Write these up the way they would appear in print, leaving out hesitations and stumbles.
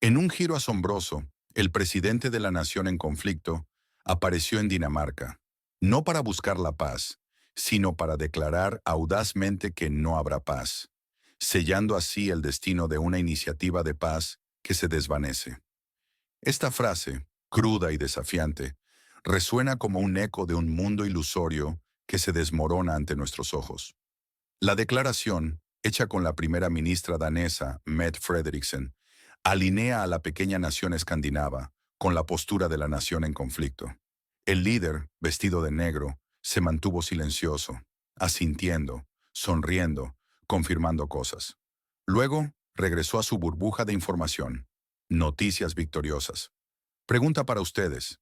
En un giro asombroso, el presidente de la nación en conflicto apareció en Dinamarca, no para buscar la paz, sino para declarar audazmente que no habrá paz, sellando así el destino de una iniciativa de paz que se desvanece. Esta frase, cruda y desafiante, resuena como un eco de un mundo ilusorio que se desmorona ante nuestros ojos. La declaración, hecha con la primera ministra danesa, Mette Frederiksen, alinea a la pequeña nación escandinava con la postura de la nación en conflicto. El líder, vestido de negro, se mantuvo silencioso, asintiendo, sonriendo, confirmando cosas. Luego, regresó a su burbuja de información. Noticias victoriosas. Pregunta para ustedes.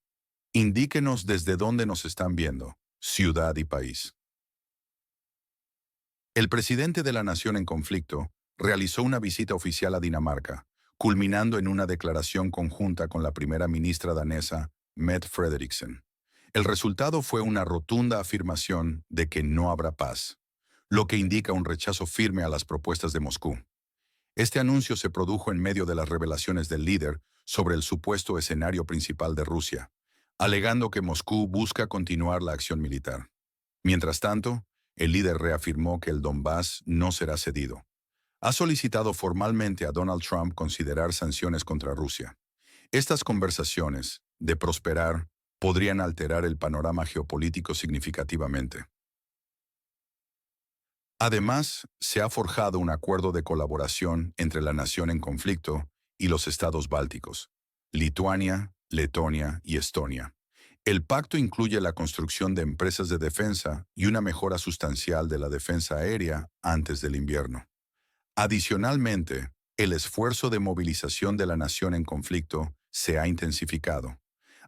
Indíquenos desde dónde nos están viendo, ciudad y país. El presidente de la nación en conflicto realizó una visita oficial a Dinamarca, culminando en una declaración conjunta con la primera ministra danesa, Mette Frederiksen. El resultado fue una rotunda afirmación de que no habrá paz, lo que indica un rechazo firme a las propuestas de Moscú. Este anuncio se produjo en medio de las revelaciones del líder sobre el supuesto escenario principal de Rusia, alegando que Moscú busca continuar la acción militar. Mientras tanto, el líder reafirmó que el Donbass no será cedido. Ha solicitado formalmente a Donald Trump considerar sanciones contra Rusia. Estas conversaciones, de prosperar, podrían alterar el panorama geopolítico significativamente. Además, se ha forjado un acuerdo de colaboración entre la nación en conflicto y los estados bálticos, Lituania, Letonia y Estonia. El pacto incluye la construcción de empresas de defensa y una mejora sustancial de la defensa aérea antes del invierno. Adicionalmente, el esfuerzo de movilización de la nación en conflicto se ha intensificado.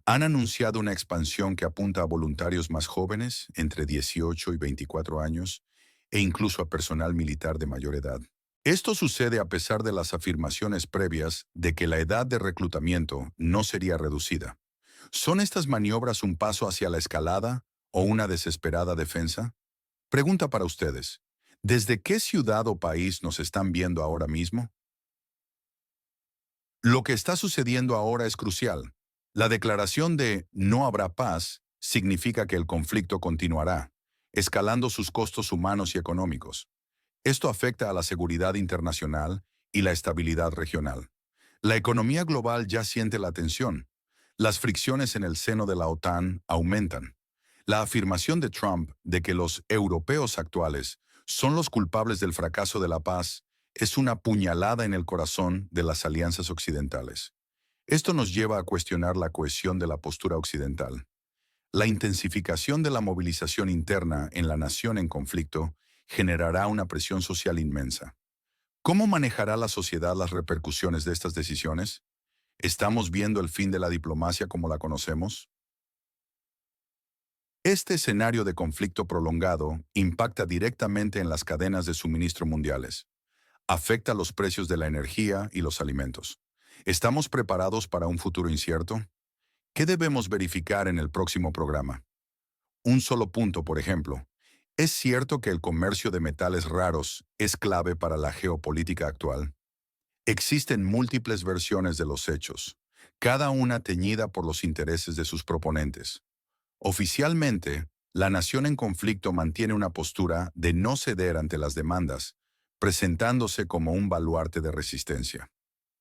Han anunciado una expansión que apunta a voluntarios más jóvenes, entre 18 y 24 años, e incluso a personal militar de mayor edad. Esto sucede a pesar de las afirmaciones previas de que la edad de reclutamiento no sería reducida. ¿Son estas maniobras un paso hacia la escalada o una desesperada defensa? Pregunta para ustedes. ¿Desde qué ciudad o país nos están viendo ahora mismo? Lo que está sucediendo ahora es crucial. La declaración de "no habrá paz" significa que el conflicto continuará, escalando sus costos humanos y económicos. Esto afecta a la seguridad internacional y la estabilidad regional. La economía global ya siente la tensión. Las fricciones en el seno de la OTAN aumentan. La afirmación de Trump de que los europeos actuales son los culpables del fracaso de la paz es una puñalada en el corazón de las alianzas occidentales. Esto nos lleva a cuestionar la cohesión de la postura occidental. La intensificación de la movilización interna en la nación en conflicto generará una presión social inmensa. ¿Cómo manejará la sociedad las repercusiones de estas decisiones? ¿Estamos viendo el fin de la diplomacia como la conocemos? Este escenario de conflicto prolongado impacta directamente en las cadenas de suministro mundiales. Afecta los precios de la energía y los alimentos. ¿Estamos preparados para un futuro incierto? ¿Qué debemos verificar en el próximo programa? Un solo punto, por ejemplo. ¿Es cierto que el comercio de metales raros es clave para la geopolítica actual? Existen múltiples versiones de los hechos, cada una teñida por los intereses de sus proponentes. Oficialmente, la nación en conflicto mantiene una postura de no ceder ante las demandas, presentándose como un baluarte de resistencia.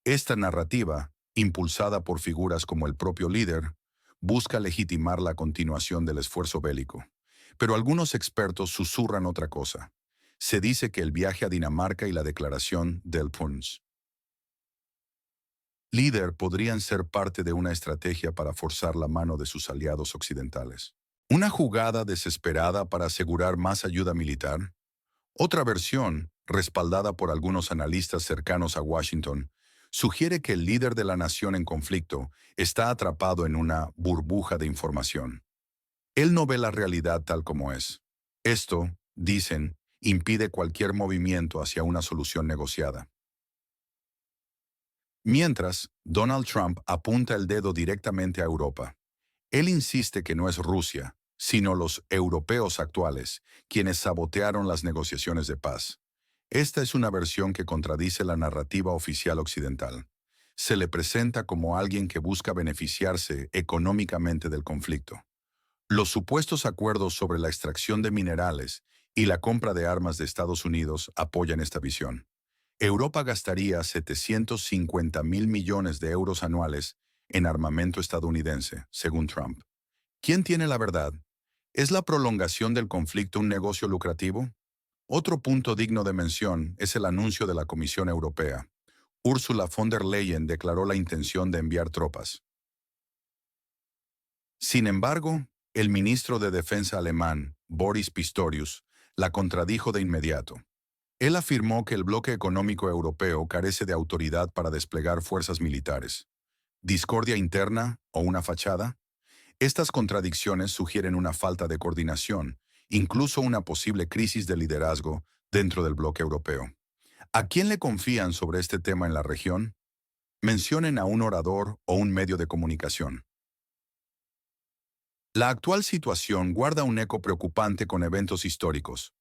Esta narrativa, impulsada por figuras como el propio líder, busca legitimar la continuación del esfuerzo bélico. Pero algunos expertos susurran otra cosa. Se dice que el viaje a Dinamarca y la declaración del PUNS líder podrían ser parte de una estrategia para forzar la mano de sus aliados occidentales. Una jugada desesperada para asegurar más ayuda militar. Otra versión, respaldada por algunos analistas cercanos a Washington, sugiere que el líder de la nación en conflicto está atrapado en una burbuja de información. Él no ve la realidad tal como es. Esto, dicen, impide cualquier movimiento hacia una solución negociada. Mientras, Donald Trump apunta el dedo directamente a Europa. Él insiste que no es Rusia, sino los europeos actuales, quienes sabotearon las negociaciones de paz. Esta es una versión que contradice la narrativa oficial occidental. se le presenta como alguien que busca beneficiarse económicamente del conflicto. Los supuestos acuerdos sobre la extracción de minerales y la compra de armas de Estados Unidos apoyan esta visión. Europa gastaría 750.000 millones de euros anuales en armamento estadounidense, según Trump. ¿Quién tiene la verdad? ¿Es la prolongación del conflicto un negocio lucrativo? Otro punto digno de mención es el anuncio de la Comisión Europea. Ursula von der Leyen declaró la intención de enviar tropas. Sin embargo, el ministro de Defensa alemán, Boris Pistorius, la contradijo de inmediato. Él afirmó que el bloque económico europeo carece de autoridad para desplegar fuerzas militares. ¿Discordia interna o una fachada? Estas contradicciones sugieren una falta de coordinación, incluso una posible crisis de liderazgo dentro del bloque europeo. ¿A quién le confían sobre este tema en la región? Mencionen a un orador o un medio de comunicación. La actual situación guarda un eco preocupante con eventos históricos.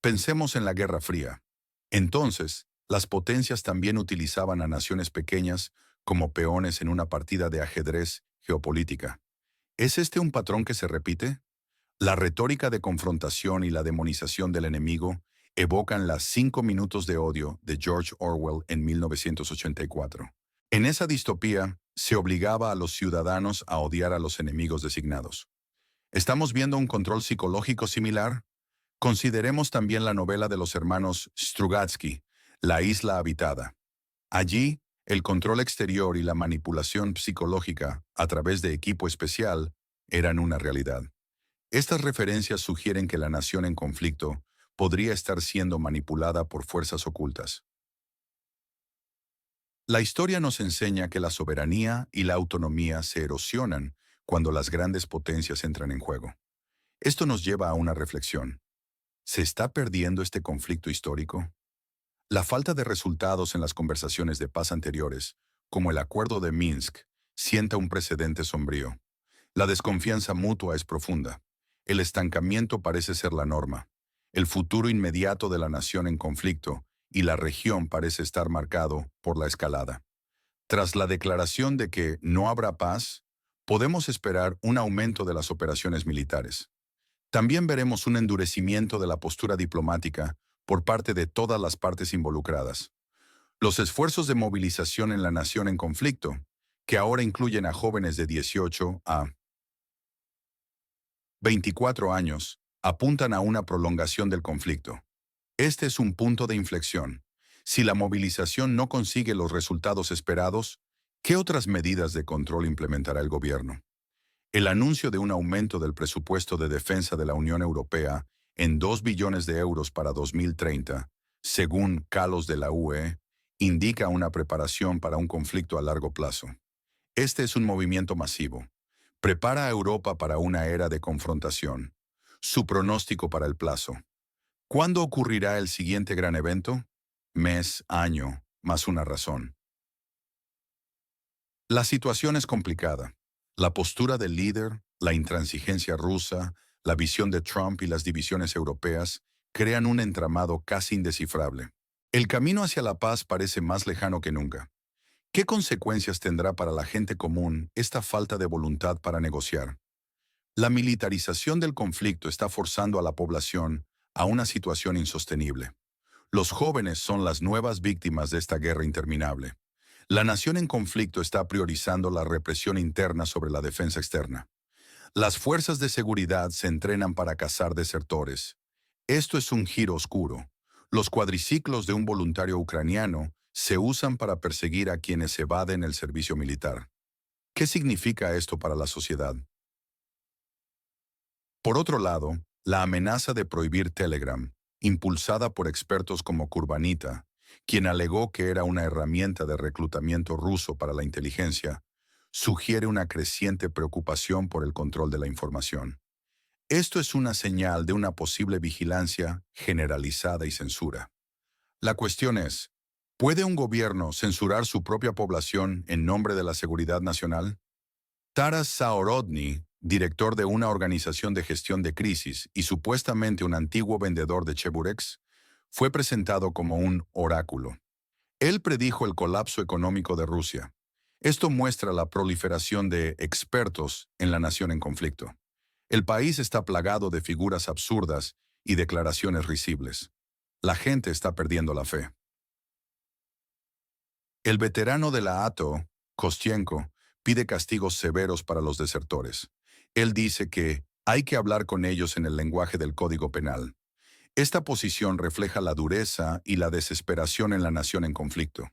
Pensemos en la Guerra Fría. Entonces, las potencias también utilizaban a naciones pequeñas como peones en una partida de ajedrez geopolítica. ¿Es este un patrón que se repite? La retórica de confrontación y la demonización del enemigo evocan las 5 minutos de odio de George Orwell en 1984. En esa distopía, se obligaba a los ciudadanos a odiar a los enemigos designados. ¿Estamos viendo un control psicológico similar? Consideremos también la novela de los hermanos Strugatsky, La isla habitada. Allí, el control exterior y la manipulación psicológica a través de equipo especial eran una realidad. Estas referencias sugieren que la nación en conflicto podría estar siendo manipulada por fuerzas ocultas. La historia nos enseña que la soberanía y la autonomía se erosionan cuando las grandes potencias entran en juego. Esto nos lleva a una reflexión. ¿Se está perdiendo este conflicto histórico? La falta de resultados en las conversaciones de paz anteriores, como el Acuerdo de Minsk, sienta un precedente sombrío. La desconfianza mutua es profunda. El estancamiento parece ser la norma. El futuro inmediato de la nación en conflicto y la región parece estar marcado por la escalada. Tras la declaración de que no habrá paz, podemos esperar un aumento de las operaciones militares. También veremos un endurecimiento de la postura diplomática por parte de todas las partes involucradas. Los esfuerzos de movilización en la nación en conflicto, que ahora incluyen a jóvenes de 18 a 24 años, apuntan a una prolongación del conflicto. Este es un punto de inflexión. Si la movilización no consigue los resultados esperados, ¿qué otras medidas de control implementará el gobierno? El anuncio de un aumento del presupuesto de defensa de la Unión Europea en 2 billones de euros para 2030, según Calos de la UE, indica una preparación para un conflicto a largo plazo. Este es un movimiento masivo. Prepara a Europa para una era de confrontación. Su pronóstico para el plazo. ¿Cuándo ocurrirá el siguiente gran evento? Mes, año, más una razón. La situación es complicada. La postura del líder, la intransigencia rusa, la visión de Trump y las divisiones europeas crean un entramado casi indescifrable. El camino hacia la paz parece más lejano que nunca. ¿Qué consecuencias tendrá para la gente común esta falta de voluntad para negociar? La militarización del conflicto está forzando a la población a una situación insostenible. Los jóvenes son las nuevas víctimas de esta guerra interminable. La nación en conflicto está priorizando la represión interna sobre la defensa externa. Las fuerzas de seguridad se entrenan para cazar desertores. Esto es un giro oscuro. Los cuadriciclos de un voluntario ucraniano se usan para perseguir a quienes evaden el servicio militar. ¿Qué significa esto para la sociedad? Por otro lado, la amenaza de prohibir Telegram, impulsada por expertos como Kurbanita, quien alegó que era una herramienta de reclutamiento ruso para la inteligencia, sugiere una creciente preocupación por el control de la información. Esto es una señal de una posible vigilancia generalizada y censura. La cuestión es, ¿puede un gobierno censurar su propia población en nombre de la seguridad nacional? Taras Zaorodny, director de una organización de gestión de crisis y supuestamente un antiguo vendedor de Cheburex, fue presentado como un oráculo. Él predijo el colapso económico de Rusia. Esto muestra la proliferación de expertos en la nación en conflicto. El país está plagado de figuras absurdas y declaraciones risibles. La gente está perdiendo la fe. El veterano de la ATO, Kostienko, pide castigos severos para los desertores. Él dice que hay que hablar con ellos en el lenguaje del Código Penal. Esta posición refleja la dureza y la desesperación en la nación en conflicto.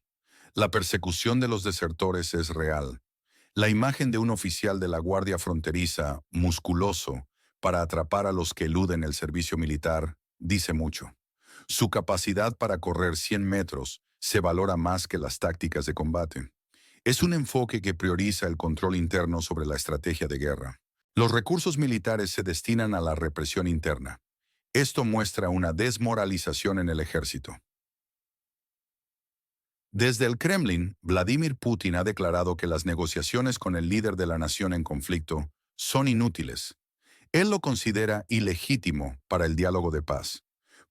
La persecución de los desertores es real. La imagen de un oficial de la Guardia Fronteriza, musculoso, para atrapar a los que eluden el servicio militar, dice mucho. Su capacidad para correr 100 metros se valora más que las tácticas de combate. Es un enfoque que prioriza el control interno sobre la estrategia de guerra. Los recursos militares se destinan a la represión interna. Esto muestra una desmoralización en el ejército. Desde el Kremlin, Vladimir Putin ha declarado que las negociaciones con el líder de la nación en conflicto son inútiles. Él lo considera ilegítimo para el diálogo de paz.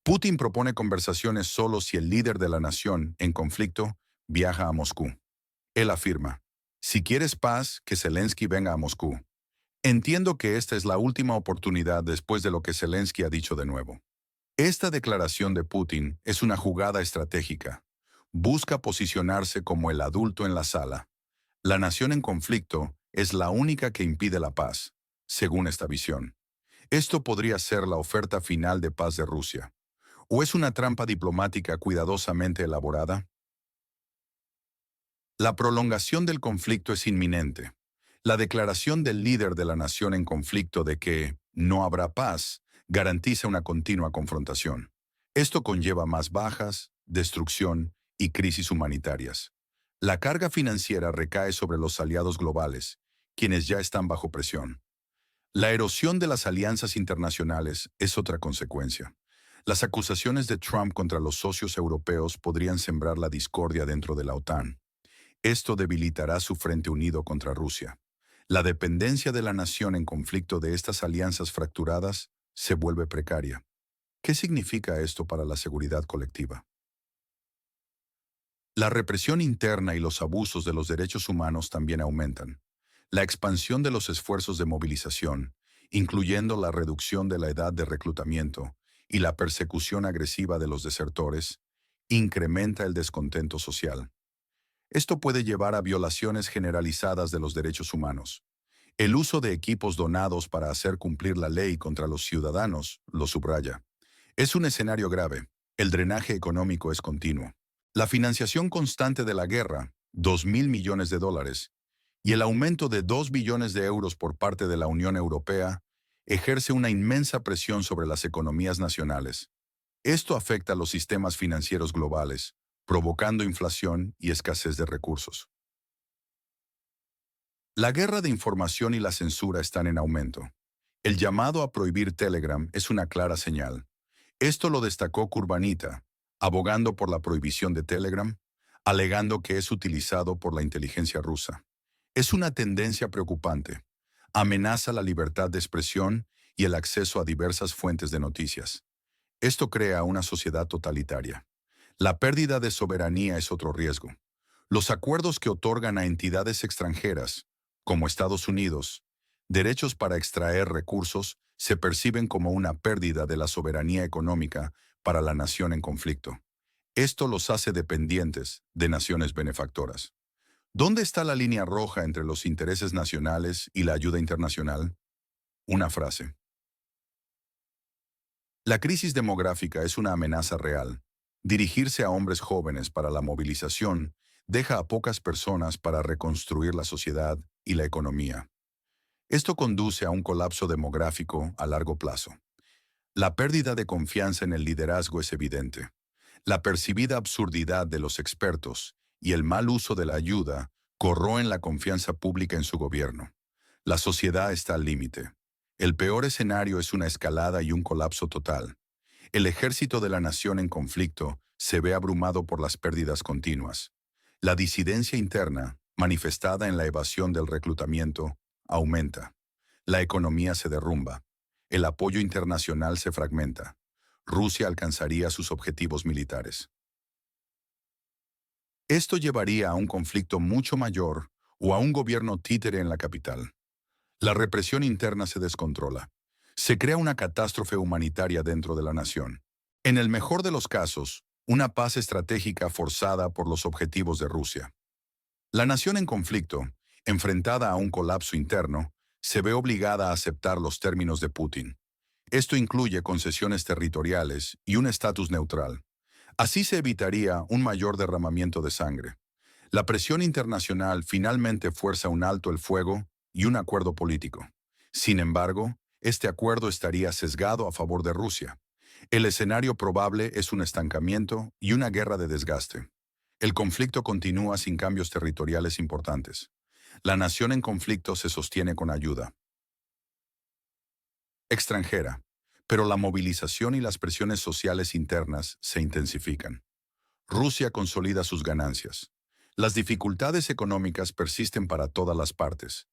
Putin propone conversaciones solo si el líder de la nación en conflicto viaja a Moscú. Él afirma, si quieres paz, que Zelensky venga a Moscú. Entiendo que esta es la última oportunidad después de lo que Zelensky ha dicho de nuevo. Esta declaración de Putin es una jugada estratégica. Busca posicionarse como el adulto en la sala. La nación en conflicto es la única que impide la paz, según esta visión. Esto podría ser la oferta final de paz de Rusia. ¿O es una trampa diplomática cuidadosamente elaborada? La prolongación del conflicto es inminente. La declaración del líder de la nación en conflicto de que no habrá paz garantiza una continua confrontación. Esto conlleva más bajas, destrucción y crisis humanitarias. La carga financiera recae sobre los aliados globales, quienes ya están bajo presión. La erosión de las alianzas internacionales es otra consecuencia. Las acusaciones de Trump contra los socios europeos podrían sembrar la discordia dentro de la OTAN. Esto debilitará su frente unido contra Rusia. La dependencia de la nación en conflicto de estas alianzas fracturadas se vuelve precaria. ¿Qué significa esto para la seguridad colectiva? La represión interna y los abusos de los derechos humanos también aumentan. La expansión de los esfuerzos de movilización, incluyendo la reducción de la edad de reclutamiento y la persecución agresiva de los desertores, incrementa el descontento social. Esto puede llevar a violaciones generalizadas de los derechos humanos. El uso de equipos donados para hacer cumplir la ley contra los ciudadanos lo subraya. Es un escenario grave. El drenaje económico es continuo. La financiación constante de la guerra, $2.000 millones, y el aumento de 2 billones de euros por parte de la Unión Europea, ejerce una inmensa presión sobre las economías nacionales. Esto afecta a los sistemas financieros globales, provocando inflación y escasez de recursos. La guerra de información y la censura están en aumento. El llamado a prohibir Telegram es una clara señal. Esto lo destacó Kurbanita, abogando por la prohibición de Telegram, alegando que es utilizado por la inteligencia rusa. Es una tendencia preocupante. Amenaza la libertad de expresión y el acceso a diversas fuentes de noticias. Esto crea una sociedad totalitaria. La pérdida de soberanía es otro riesgo. Los acuerdos que otorgan a entidades extranjeras, como Estados Unidos, derechos para extraer recursos se perciben como una pérdida de la soberanía económica para la nación en conflicto. Esto los hace dependientes de naciones benefactoras. ¿Dónde está la línea roja entre los intereses nacionales y la ayuda internacional? Una frase. La crisis demográfica es una amenaza real. Dirigirse a hombres jóvenes para la movilización deja a pocas personas para reconstruir la sociedad y la economía. Esto conduce a un colapso demográfico a largo plazo. La pérdida de confianza en el liderazgo es evidente. La percibida absurdidad de los expertos y el mal uso de la ayuda corroen la confianza pública en su gobierno. La sociedad está al límite. El peor escenario es una escalada y un colapso total. El ejército de la nación en conflicto se ve abrumado por las pérdidas continuas. La disidencia interna, manifestada en la evasión del reclutamiento, aumenta. La economía se derrumba. El apoyo internacional se fragmenta. Rusia alcanzaría sus objetivos militares. Esto llevaría a un conflicto mucho mayor, o a un gobierno títere en la capital. La represión interna se descontrola. Se crea una catástrofe humanitaria dentro de la nación. En el mejor de los casos, una paz estratégica forzada por los objetivos de Rusia. La nación en conflicto, enfrentada a un colapso interno, se ve obligada a aceptar los términos de Putin. Esto incluye concesiones territoriales y un estatus neutral. Así se evitaría un mayor derramamiento de sangre. La presión internacional finalmente fuerza un alto el fuego y un acuerdo político. Sin embargo, este acuerdo estaría sesgado a favor de Rusia. El escenario probable es un estancamiento y una guerra de desgaste. El conflicto continúa sin cambios territoriales importantes. La nación en conflicto se sostiene con ayuda extranjera, pero la movilización y las presiones sociales internas se intensifican. Rusia consolida sus ganancias. Las dificultades económicas persisten para todas las partes.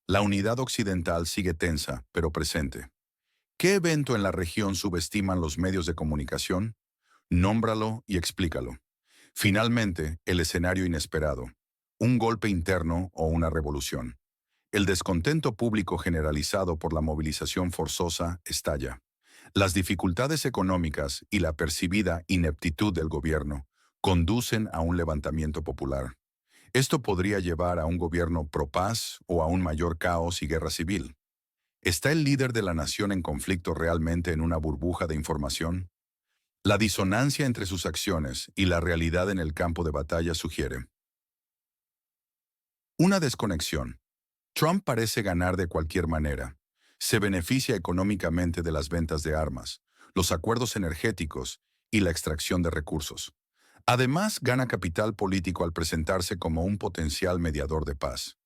La unidad occidental sigue tensa, pero presente. ¿Qué evento en la región subestiman los medios de comunicación? Nómbralo y explícalo. Finalmente, el escenario inesperado. Un golpe interno o una revolución. El descontento público generalizado por la movilización forzosa estalla. Las dificultades económicas y la percibida ineptitud del gobierno conducen a un levantamiento popular. Esto podría llevar a un gobierno pro-paz o a un mayor caos y guerra civil. ¿Está el líder de la nación en conflicto realmente en una burbuja de información? La disonancia entre sus acciones y la realidad en el campo de batalla sugiere una desconexión. Trump parece ganar de cualquier manera. Se beneficia económicamente de las ventas de armas, los acuerdos energéticos y la extracción de recursos. Además, gana capital político al presentarse como un potencial mediador de paz.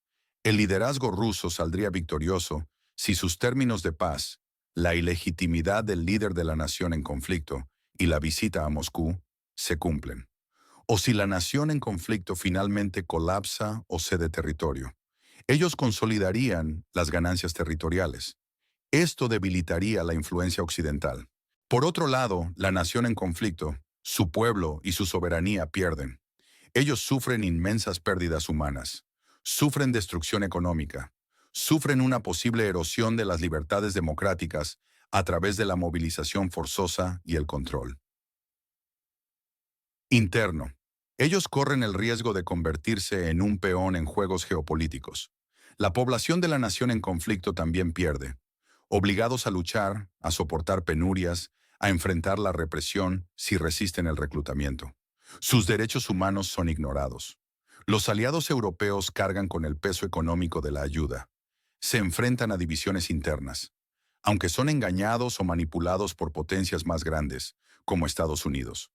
El liderazgo ruso saldría victorioso si sus términos de paz, la ilegitimidad del líder de la nación en conflicto y la visita a Moscú se cumplen. O si la nación en conflicto finalmente colapsa o cede territorio. Ellos consolidarían las ganancias territoriales. Esto debilitaría la influencia occidental. Por otro lado, la nación en conflicto, su pueblo y su soberanía pierden. Ellos sufren inmensas pérdidas humanas, sufren destrucción económica, sufren una posible erosión de las libertades democráticas a través de la movilización forzosa y el control interno. Ellos corren el riesgo de convertirse en un peón en juegos geopolíticos. La población de la nación en conflicto también pierde, obligados a luchar, a soportar penurias, a enfrentar la represión si resisten el reclutamiento. Sus derechos humanos son ignorados. Los aliados europeos cargan con el peso económico de la ayuda. Se enfrentan a divisiones internas, aunque son engañados o manipulados por potencias más grandes, como Estados Unidos.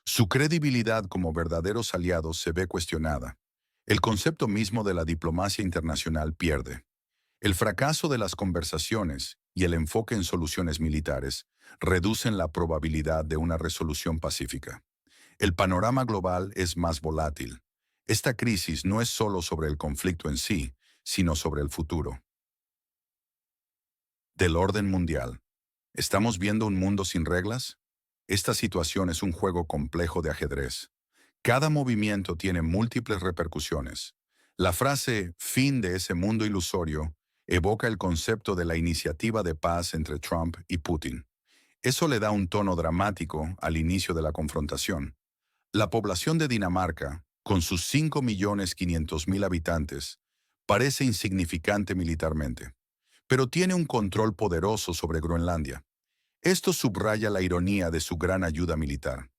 Su credibilidad como verdaderos aliados se ve cuestionada. El concepto mismo de la diplomacia internacional pierde. El fracaso de las conversaciones y el enfoque en soluciones militares reducen la probabilidad de una resolución pacífica. El panorama global es más volátil. Esta crisis no es solo sobre el conflicto en sí, sino sobre el futuro. Del orden mundial. ¿Estamos viendo un mundo sin reglas? Esta situación es un juego complejo de ajedrez. Cada movimiento tiene múltiples repercusiones. La frase «fin de ese mundo ilusorio» evoca el concepto de la iniciativa de paz entre Trump y Putin. Eso le da un tono dramático al inicio de la confrontación. La población de Dinamarca, con sus 5.500.000 habitantes, parece insignificante militarmente, pero tiene un control poderoso sobre Groenlandia. Esto subraya la ironía de su gran ayuda militar.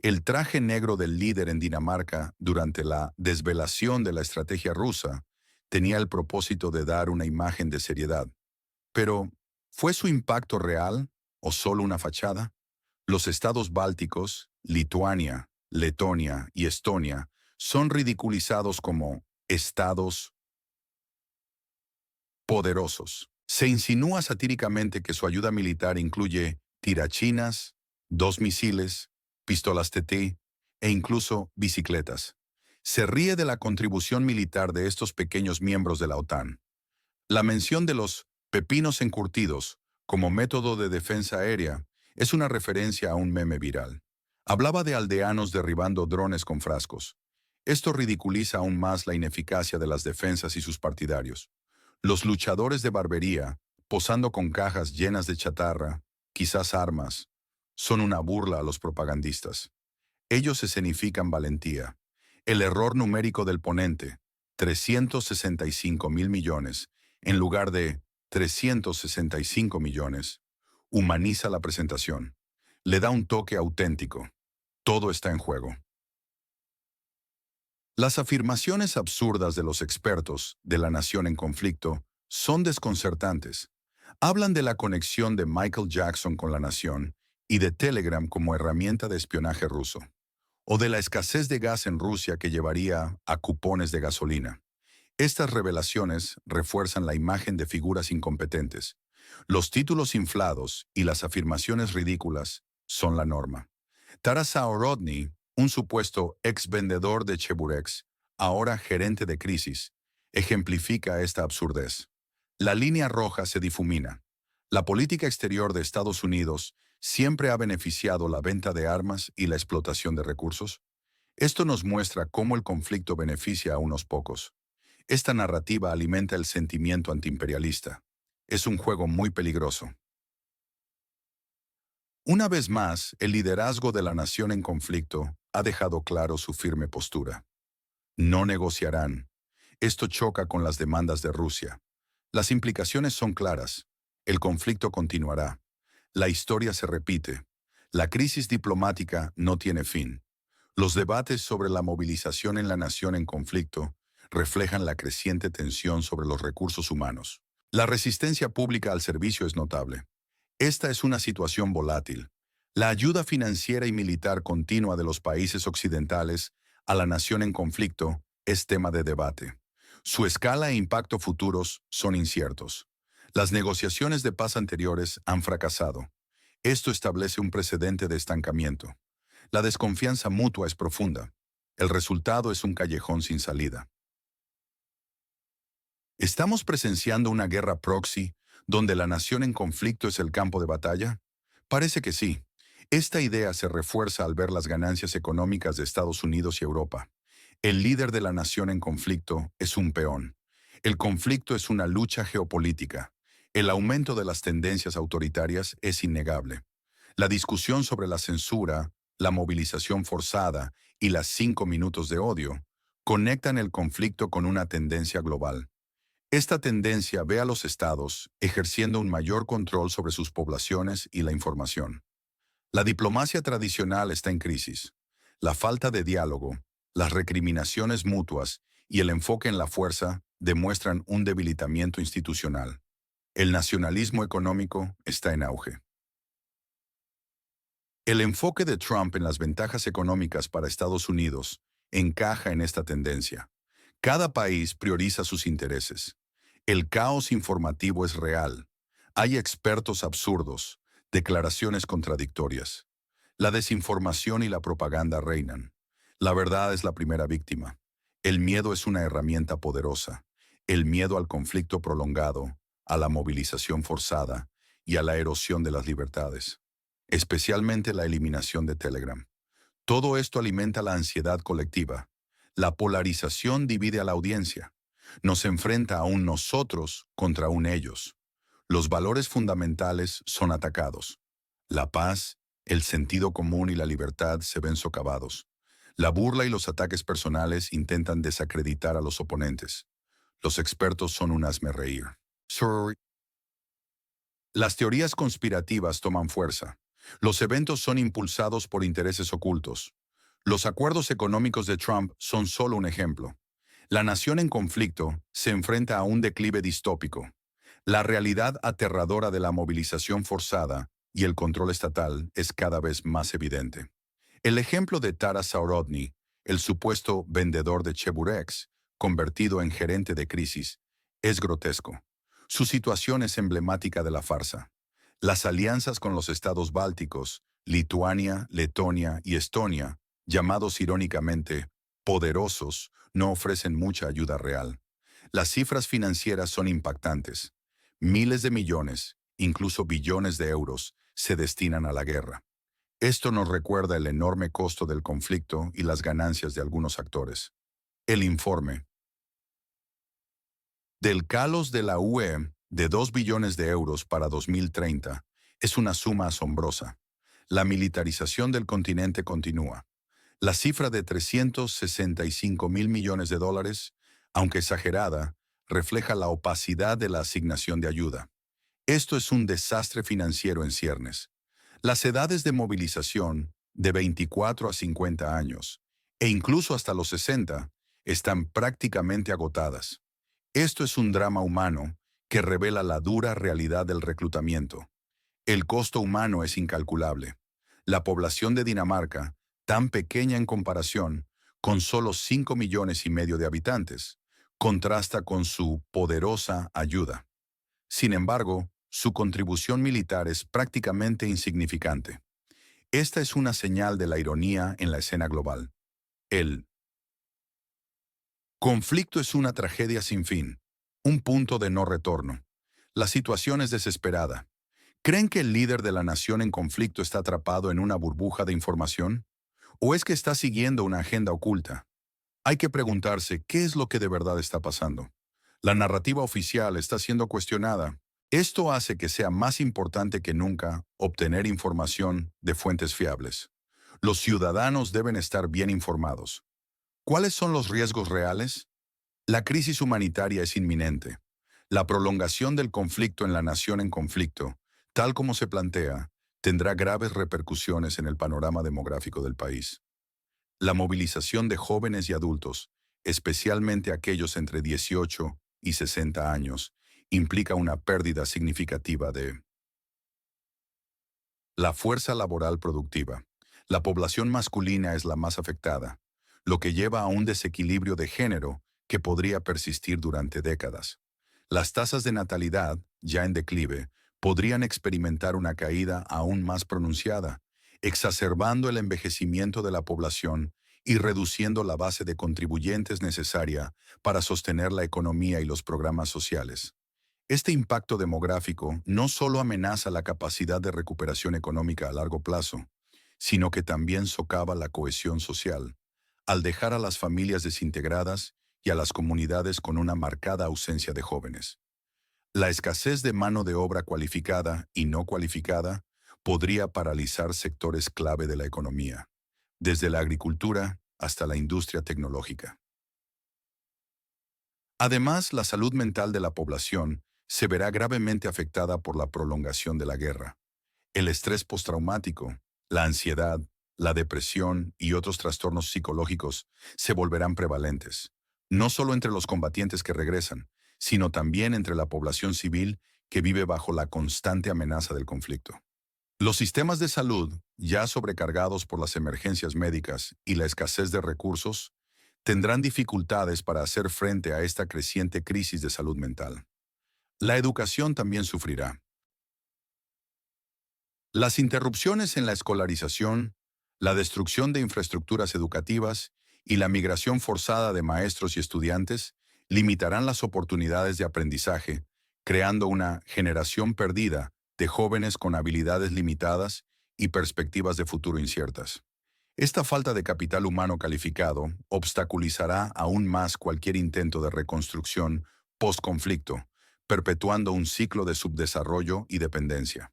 El traje negro del líder en Dinamarca durante la desvelación de la estrategia rusa tenía el propósito de dar una imagen de seriedad. Pero, ¿fue su impacto real o solo una fachada? Los estados bálticos, Lituania, Letonia y Estonia, son ridiculizados como estados poderosos. Se insinúa satíricamente que su ayuda militar incluye tirachinas, 2 misiles, pistolas TT e incluso bicicletas. Se ríe de la contribución militar de estos pequeños miembros de la OTAN. La mención de los pepinos encurtidos como método de defensa aérea es una referencia a un meme viral. Hablaba de aldeanos derribando drones con frascos. Esto ridiculiza aún más la ineficacia de las defensas y sus partidarios. Los luchadores de barbería, posando con cajas llenas de chatarra, quizás armas, son una burla a los propagandistas. Ellos escenifican valentía. El error numérico del ponente, 365 mil millones, en lugar de 365 millones, humaniza la presentación. Le da un toque auténtico. Todo está en juego. Las afirmaciones absurdas de los expertos de la nación en conflicto son desconcertantes. Hablan de la conexión de Michael Jackson con la nación y de Telegram como herramienta de espionaje ruso, o de la escasez de gas en Rusia que llevaría a cupones de gasolina. Estas revelaciones refuerzan la imagen de figuras incompetentes. Los títulos inflados y las afirmaciones ridículas son la norma. Taras Zaorotny, un supuesto ex vendedor de Cheburex, ahora gerente de crisis, ejemplifica esta absurdez. La línea roja se difumina. La política exterior de Estados Unidos siempre ha beneficiado la venta de armas y la explotación de recursos. Esto nos muestra cómo el conflicto beneficia a unos pocos. Esta narrativa alimenta el sentimiento antiimperialista. Es un juego muy peligroso. Una vez más, el liderazgo de la nación en conflicto ha dejado claro su firme postura. No negociarán. Esto choca con las demandas de Rusia. Las implicaciones son claras. El conflicto continuará. La historia se repite. La crisis diplomática no tiene fin. Los debates sobre la movilización en la nación en conflicto reflejan la creciente tensión sobre los recursos humanos. La resistencia pública al servicio es notable. Esta es una situación volátil. La ayuda financiera y militar continua de los países occidentales a la nación en conflicto es tema de debate. Su escala e impacto futuros son inciertos. Las negociaciones de paz anteriores han fracasado. Esto establece un precedente de estancamiento. La desconfianza mutua es profunda. El resultado es un callejón sin salida. ¿Estamos presenciando una guerra proxy donde la nación en conflicto es el campo de batalla? Parece que sí. Esta idea se refuerza al ver las ganancias económicas de Estados Unidos y Europa. El líder de la nación en conflicto es un peón. El conflicto es una lucha geopolítica. El aumento de las tendencias autoritarias es innegable. La discusión sobre la censura, la movilización forzada y las 5 minutos de odio conectan el conflicto con una tendencia global. Esta tendencia ve a los estados ejerciendo un mayor control sobre sus poblaciones y la información. La diplomacia tradicional está en crisis. La falta de diálogo, las recriminaciones mutuas y el enfoque en la fuerza demuestran un debilitamiento institucional. El nacionalismo económico está en auge. El enfoque de Trump en las ventajas económicas para Estados Unidos encaja en esta tendencia. Cada país prioriza sus intereses. El caos informativo es real. Hay expertos absurdos, declaraciones contradictorias. La desinformación y la propaganda reinan. La verdad es la primera víctima. El miedo es una herramienta poderosa. El miedo al conflicto prolongado, a la movilización forzada y a la erosión de las libertades. Especialmente la eliminación de Telegram. Todo esto alimenta la ansiedad colectiva. La polarización divide a la audiencia. Nos enfrenta a un nosotros contra un ellos. Los valores fundamentales son atacados. La paz, el sentido común y la libertad se ven socavados. La burla y los ataques personales intentan desacreditar a los oponentes. Los expertos son un hazmerreír. Las teorías conspirativas toman fuerza. Los eventos son impulsados por intereses ocultos. Los acuerdos económicos de Trump son solo un ejemplo. La nación en conflicto se enfrenta a un declive distópico. La realidad aterradora de la movilización forzada y el control estatal es cada vez más evidente. El ejemplo de Taras Zaorotny, el supuesto vendedor de Cheburex, convertido en gerente de crisis, es grotesco. Su situación es emblemática de la farsa. Las alianzas con los estados bálticos, Lituania, Letonia y Estonia, llamados irónicamente poderosos, no ofrecen mucha ayuda real. Las cifras financieras son impactantes. Miles de millones, incluso billones de euros, se destinan a la guerra. Esto nos recuerda el enorme costo del conflicto y las ganancias de algunos actores. El informe del CALOS de la UE de 2 billones de euros para 2030 es una suma asombrosa. La militarización del continente continúa. La cifra de 365 mil millones de dólares, aunque exagerada, refleja la opacidad de la asignación de ayuda. Esto es un desastre financiero en ciernes. Las edades de movilización, de 24 a 50 años, e incluso hasta los 60, están prácticamente agotadas. Esto es un drama humano que revela la dura realidad del reclutamiento. El costo humano es incalculable. La población de Dinamarca, tan pequeña en comparación, con solo 5 millones y medio de habitantes, contrasta con su poderosa ayuda. Sin embargo, su contribución militar es prácticamente insignificante. Esta es una señal de la ironía en la escena global. El conflicto es una tragedia sin fin, un punto de no retorno. La situación es desesperada. ¿Creen que el líder de la nación en conflicto está atrapado en una burbuja de información? ¿O es que está siguiendo una agenda oculta? Hay que preguntarse qué es lo que de verdad está pasando. La narrativa oficial está siendo cuestionada. Esto hace que sea más importante que nunca obtener información de fuentes fiables. Los ciudadanos deben estar bien informados. ¿Cuáles son los riesgos reales? La crisis humanitaria es inminente. La prolongación del conflicto en la nación en conflicto, tal como se plantea, tendrá graves repercusiones en el panorama demográfico del país. La movilización de jóvenes y adultos, especialmente aquellos entre 18 y 60 años, implica una pérdida significativa de la fuerza laboral productiva. La población masculina es la más afectada, lo que lleva a un desequilibrio de género que podría persistir durante décadas. Las tasas de natalidad, ya en declive, podrían experimentar una caída aún más pronunciada, exacerbando el envejecimiento de la población y reduciendo la base de contribuyentes necesaria para sostener la economía y los programas sociales. Este impacto demográfico no solo amenaza la capacidad de recuperación económica a largo plazo, sino que también socava la cohesión social, al dejar a las familias desintegradas y a las comunidades con una marcada ausencia de jóvenes. La escasez de mano de obra cualificada y no cualificada podría paralizar sectores clave de la economía, desde la agricultura hasta la industria tecnológica. Además, la salud mental de la población se verá gravemente afectada por la prolongación de la guerra. El estrés postraumático, la ansiedad, la depresión y otros trastornos psicológicos se volverán prevalentes, no solo entre los combatientes que regresan, sino también entre la población civil que vive bajo la constante amenaza del conflicto. Los sistemas de salud, ya sobrecargados por las emergencias médicas y la escasez de recursos, tendrán dificultades para hacer frente a esta creciente crisis de salud mental. La educación también sufrirá. Las interrupciones en la escolarización, la destrucción de infraestructuras educativas y la migración forzada de maestros y estudiantes limitarán las oportunidades de aprendizaje, creando una generación perdida de jóvenes con habilidades limitadas y perspectivas de futuro inciertas. Esta falta de capital humano calificado obstaculizará aún más cualquier intento de reconstrucción post-conflicto, perpetuando un ciclo de subdesarrollo y dependencia.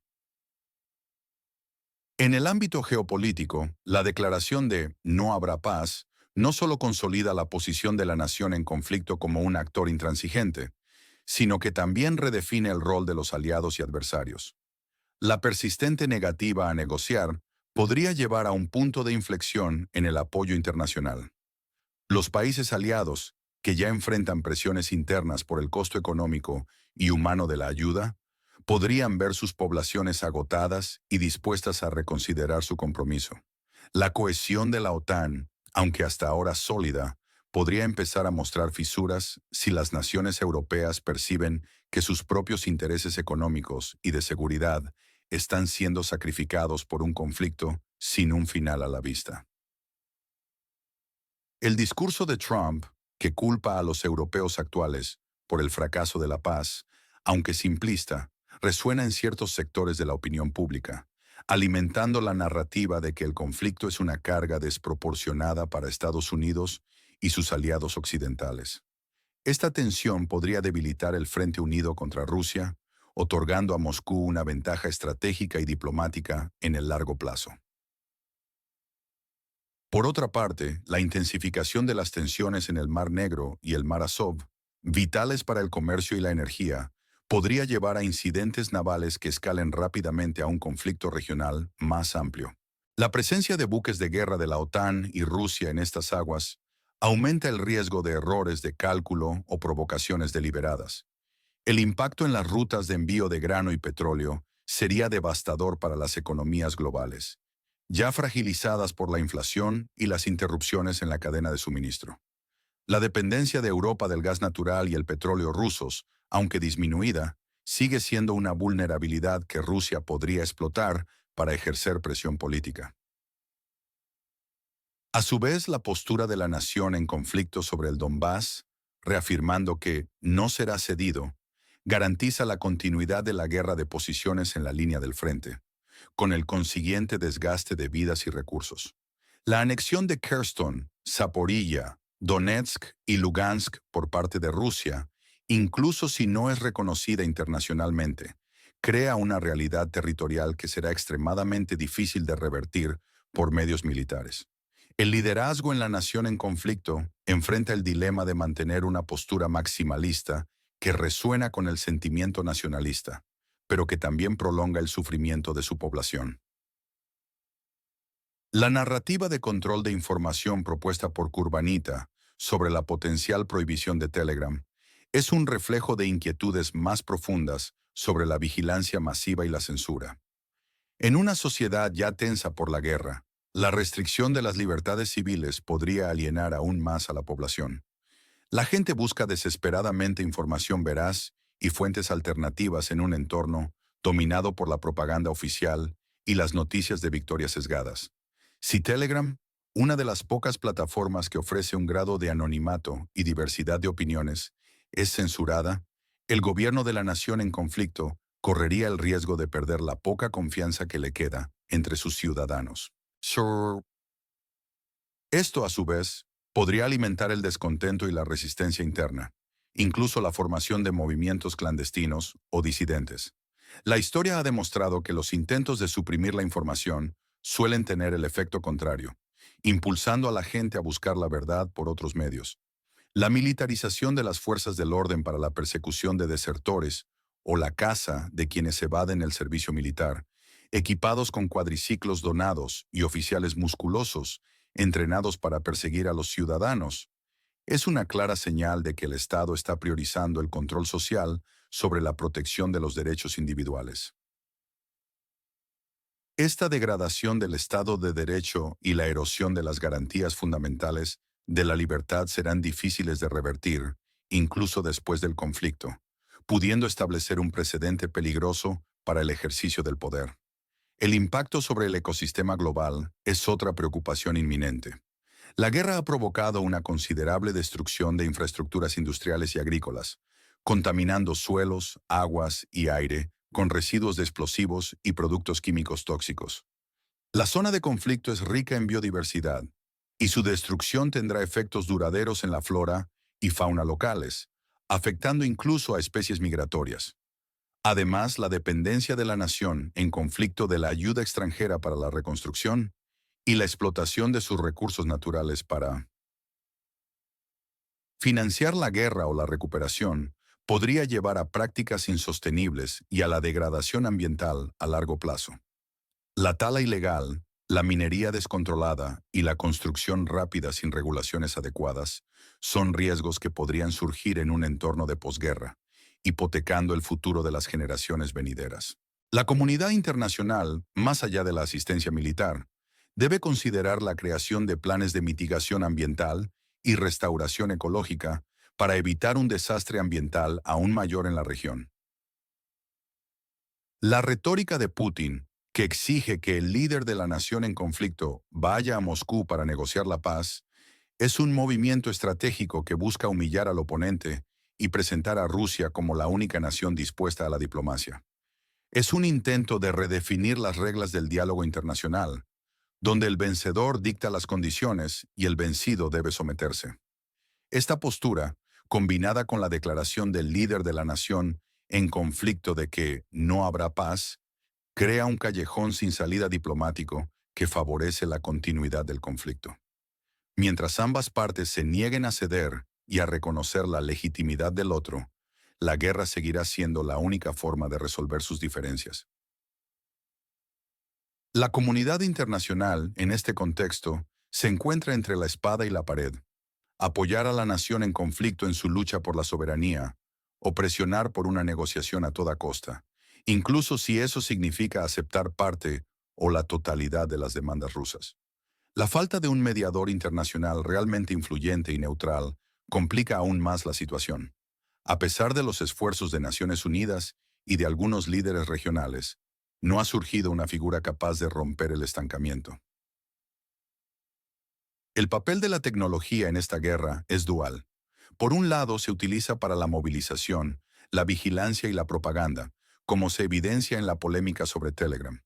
En el ámbito geopolítico, la declaración de "no habrá paz" no solo consolida la posición de la nación en conflicto como un actor intransigente, sino que también redefine el rol de los aliados y adversarios. La persistente negativa a negociar podría llevar a un punto de inflexión en el apoyo internacional. Los países aliados, que ya enfrentan presiones internas por el costo económico y humano de la ayuda, podrían ver sus poblaciones agotadas y dispuestas a reconsiderar su compromiso. La cohesión de la OTAN, aunque hasta ahora sólida, podría empezar a mostrar fisuras si las naciones europeas perciben que sus propios intereses económicos y de seguridad están siendo sacrificados por un conflicto sin un final a la vista. El discurso de Trump, que culpa a los europeos actuales por el fracaso de la paz, aunque simplista, resuena en ciertos sectores de la opinión pública, alimentando la narrativa de que el conflicto es una carga desproporcionada para Estados Unidos y sus aliados occidentales. Esta tensión podría debilitar el Frente Unido contra Rusia, otorgando a Moscú una ventaja estratégica y diplomática en el largo plazo. Por otra parte, la intensificación de las tensiones en el Mar Negro y el Mar Azov, vitales para el comercio y la energía, podría llevar a incidentes navales que escalen rápidamente a un conflicto regional más amplio. La presencia de buques de guerra de la OTAN y Rusia en estas aguas aumenta el riesgo de errores de cálculo o provocaciones deliberadas. El impacto en las rutas de envío de grano y petróleo sería devastador para las economías globales, ya fragilizadas por la inflación y las interrupciones en la cadena de suministro. La dependencia de Europa del gas natural y el petróleo rusos, aunque disminuida, sigue siendo una vulnerabilidad que Rusia podría explotar para ejercer presión política. A su vez, la postura de la nación en conflicto sobre el Donbass, reafirmando que no será cedido, garantiza la continuidad de la guerra de posiciones en la línea del frente, con el consiguiente desgaste de vidas y recursos. La anexión de Kherson, Zaporilla, Donetsk y Lugansk por parte de Rusia, incluso si no es reconocida internacionalmente, crea una realidad territorial que será extremadamente difícil de revertir por medios militares. El liderazgo en la nación en conflicto enfrenta el dilema de mantener una postura maximalista que resuena con el sentimiento nacionalista, pero que también prolonga el sufrimiento de su población. La narrativa de control de información propuesta por Kurbanita sobre la potencial prohibición de Telegram es un reflejo de inquietudes más profundas sobre la vigilancia masiva y la censura. En una sociedad ya tensa por la guerra, la restricción de las libertades civiles podría alienar aún más a la población. La gente busca desesperadamente información veraz y fuentes alternativas en un entorno dominado por la propaganda oficial y las noticias de victorias sesgadas. Si Telegram, una de las pocas plataformas que ofrece un grado de anonimato y diversidad de opiniones, es censurada, el gobierno de la nación en conflicto correría el riesgo de perder la poca confianza que le queda entre sus ciudadanos. Esto, a su vez, podría alimentar el descontento y la resistencia interna, incluso la formación de movimientos clandestinos o disidentes. La historia ha demostrado que los intentos de suprimir la información suelen tener el efecto contrario, impulsando a la gente a buscar la verdad por otros medios. La militarización de las fuerzas del orden para la persecución de desertores o la caza de quienes evaden el servicio militar, equipados con cuadriciclos donados y oficiales musculosos, entrenados para perseguir a los ciudadanos, es una clara señal de que el Estado está priorizando el control social sobre la protección de los derechos individuales. Esta degradación del Estado de Derecho y la erosión de las garantías fundamentales de la libertad serán difíciles de revertir, incluso después del conflicto, pudiendo establecer un precedente peligroso para el ejercicio del poder. El impacto sobre el ecosistema global es otra preocupación inminente. La guerra ha provocado una considerable destrucción de infraestructuras industriales y agrícolas, contaminando suelos, aguas y aire con residuos de explosivos y productos químicos tóxicos. La zona de conflicto es rica en biodiversidad, y su destrucción tendrá efectos duraderos en la flora y fauna locales, afectando incluso a especies migratorias. Además, la dependencia de la nación en conflicto de la ayuda extranjera para la reconstrucción y la explotación de sus recursos naturales para financiar la guerra o la recuperación podría llevar a prácticas insostenibles y a la degradación ambiental a largo plazo. La tala ilegal, la minería descontrolada y la construcción rápida sin regulaciones adecuadas son riesgos que podrían surgir en un entorno de posguerra, hipotecando el futuro de las generaciones venideras. La comunidad internacional, más allá de la asistencia militar, debe considerar la creación de planes de mitigación ambiental y restauración ecológica para evitar un desastre ambiental aún mayor en la región. La retórica de Putin, que exige que el líder de la nación en conflicto vaya a Moscú para negociar la paz, es un movimiento estratégico que busca humillar al oponente y presentar a Rusia como la única nación dispuesta a la diplomacia. Es un intento de redefinir las reglas del diálogo internacional, donde el vencedor dicta las condiciones y el vencido debe someterse. Esta postura, combinada con la declaración del líder de la nación en conflicto de que no habrá paz, crea un callejón sin salida diplomático que favorece la continuidad del conflicto. Mientras ambas partes se nieguen a ceder y a reconocer la legitimidad del otro, la guerra seguirá siendo la única forma de resolver sus diferencias. La comunidad internacional, en este contexto, se encuentra entre la espada y la pared. Apoyar a la nación en conflicto en su lucha por la soberanía, o presionar por una negociación a toda costa, incluso si eso significa aceptar parte o la totalidad de las demandas rusas. La falta de un mediador internacional realmente influyente y neutral complica aún más la situación. A pesar de los esfuerzos de Naciones Unidas y de algunos líderes regionales, no ha surgido una figura capaz de romper el estancamiento. El papel de la tecnología en esta guerra es dual. Por un lado, se utiliza para la movilización, la vigilancia y la propaganda, como se evidencia en la polémica sobre Telegram.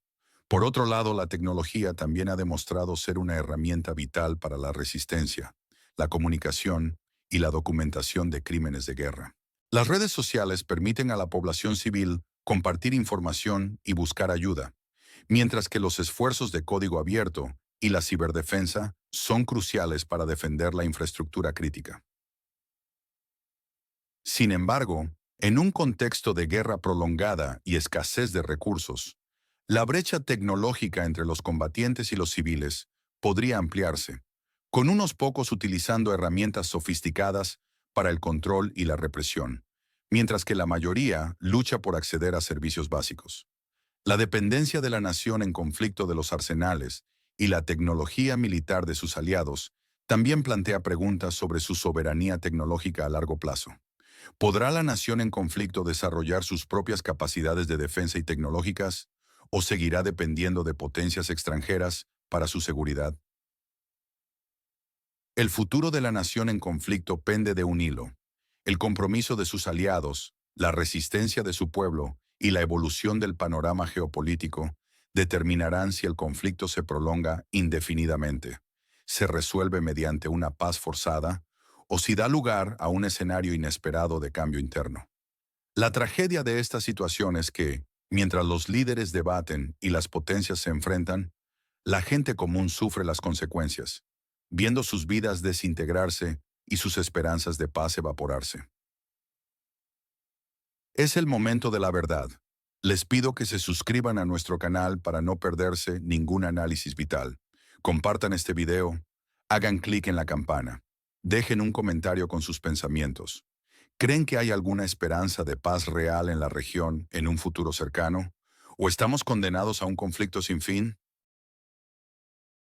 Por otro lado, la tecnología también ha demostrado ser una herramienta vital para la resistencia, la comunicación y la documentación de crímenes de guerra. Las redes sociales permiten a la población civil compartir información y buscar ayuda, mientras que los esfuerzos de código abierto y la ciberdefensa son cruciales para defender la infraestructura crítica. Sin embargo, en un contexto de guerra prolongada y escasez de recursos, la brecha tecnológica entre los combatientes y los civiles podría ampliarse, con unos pocos utilizando herramientas sofisticadas para el control y la represión, mientras que la mayoría lucha por acceder a servicios básicos. La dependencia de la nación en conflicto de los arsenales y la tecnología militar de sus aliados también plantea preguntas sobre su soberanía tecnológica a largo plazo. ¿Podrá la nación en conflicto desarrollar sus propias capacidades de defensa y tecnológicas, o seguirá dependiendo de potencias extranjeras para su seguridad? El futuro de la nación en conflicto pende de un hilo: el compromiso de sus aliados, la resistencia de su pueblo y la evolución del panorama geopolítico determinarán si el conflicto se prolonga indefinidamente, se resuelve mediante una paz forzada, o si da lugar a un escenario inesperado de cambio interno. La tragedia de esta situación es que, mientras los líderes debaten y las potencias se enfrentan, la gente común sufre las consecuencias, viendo sus vidas desintegrarse y sus esperanzas de paz evaporarse. Es el momento de la verdad. Les pido que se suscriban a nuestro canal para no perderse ningún análisis vital. Compartan este video, hagan clic en la campana, dejen un comentario con sus pensamientos. ¿Creen que hay alguna esperanza de paz real en la región en un futuro cercano? ¿O estamos condenados a un conflicto sin fin?